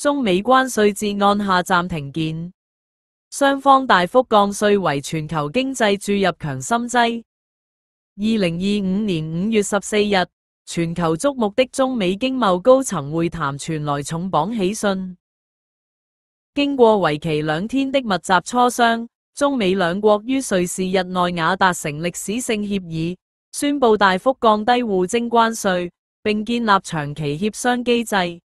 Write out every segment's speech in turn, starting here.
中美關稅戰按下暫停鍵，雙方大幅降稅為全球經濟注入強心劑。2025年5月14日，全球矚目的中美經貿高層會談傳來重磅喜訊。經過為期2天的密集磋商，中美兩國於瑞士日內瓦達成歷史性協議，宣布大幅降低互徵關稅，並建立長期協商機制。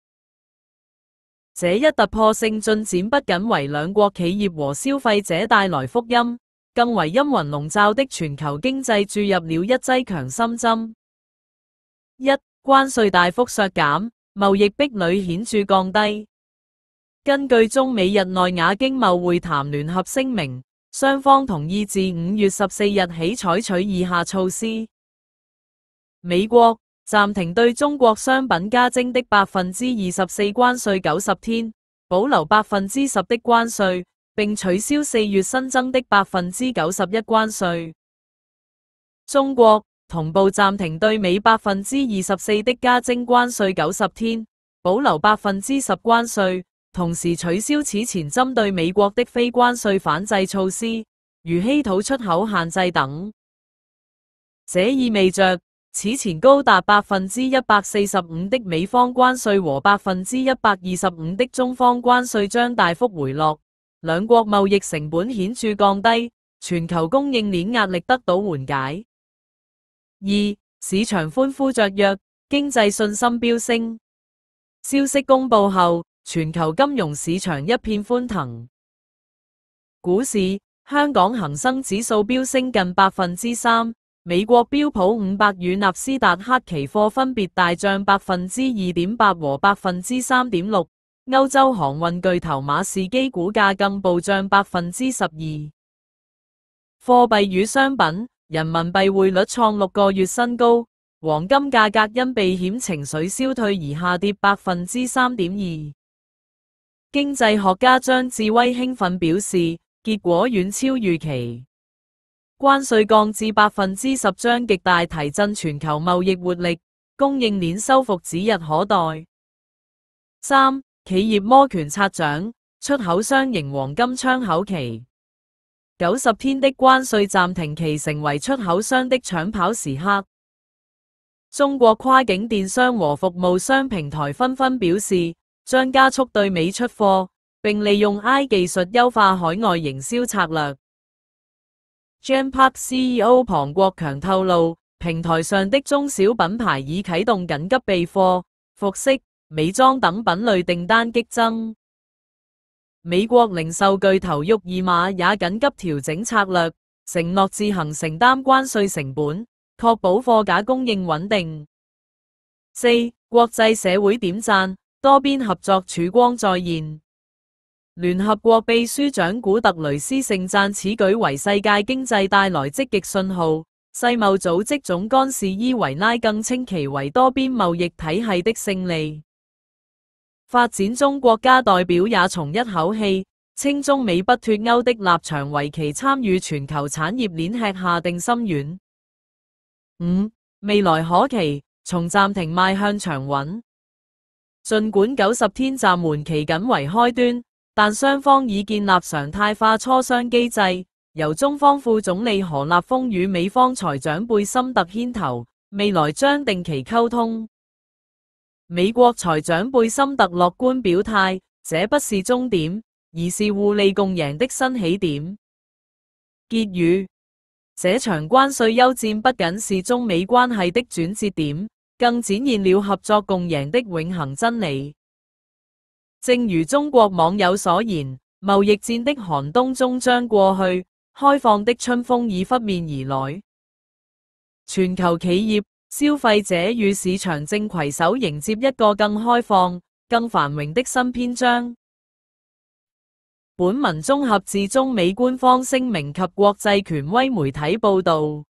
這一突破性進展不僅為兩國企業和消費者帶來福音，更為陰雲籠罩的全球經濟注入了一劑強心針。1. 關稅大幅削減，貿易壁壘顯著降低。根據中美日內瓦經貿會談聯合聲明，雙方同意自5月14日起採取以下措施：美國暫停對中國商品加徵的24%關稅90天，保留10%的關稅，並取消4月新增的91%關稅。中國同步暫停對美24%的加徵關稅90天，保留10%關稅。同時取消此前針對美國的非關稅反制措施，如稀土出口限制等。這意味着，此前高達145%的美方關稅和125%的中方關稅將大幅回落，兩國貿易成本顯著降低，全球供應鏈壓力得到緩解。2. 市場歡呼雀躍，經濟信心飆升。消息公布後，全球金融市場一片歡騰，股市香港恒生指數飆升近3%，美國標普500與納斯達克期貨分別大漲2.8%和3.6%，歐洲航運巨頭馬士基股價更暴漲12%。貨幣與商品，人民幣匯率創6個月新高，黃金價格因避險情緒消退而下跌3.2%。經濟學家張志威興奮表示，結果遠超預期。關稅降至10%將極大提振全球貿易活力，供應鏈修復指日可待。3. 企業摩拳擦掌，出口商迎黃金窗口期。90天的關稅暫停期成為出口商的搶跑時刻。中國跨境電商和服務商平台紛紛表示，將加速對美出貨，並利用 AI 技術優化海外營銷策略。Genpact CEO 龐國強透露，平台上的中小品牌已啟動緊急備貨，服飾、美妝等品類訂單激增。美國零售巨頭沃爾瑪也緊急調整策略，承諾自行承擔關稅成本，確保貨架供應穩定。4. 國際社會點讚。多邊合作曙光再現，聯合國秘書長古特雷斯盛讚此舉為世界經濟帶來積極信號。世貿組織總幹事伊維拉更稱其為多邊貿易體系的勝利。發展中國家代表也鬆一口氣，稱中美不脫鈎的立場為其參與全球產業鏈吃下定心丸。5. 未來可期，從暫停邁向長穩。儘管90天暫緩期僅為開端，但雙方已建立常態化磋商機制，由中方副總理何立峰與美方財長貝森特牽頭，未來將定期溝通。美國財長貝森特樂觀表態，這不是終點，而是互利共贏的新起點。結語：這場關稅休戰不僅是中美關係的轉折點，更展現了合作共贏的永恆真理。正如中國網友所言，貿易戰的寒冬終將過去，開放的春風已拂面而來。全球企業、消費者與市場正攜手迎接一個更開放、更繁榮的新篇章。本文綜合自中美官方聲明及國際權威媒體報導。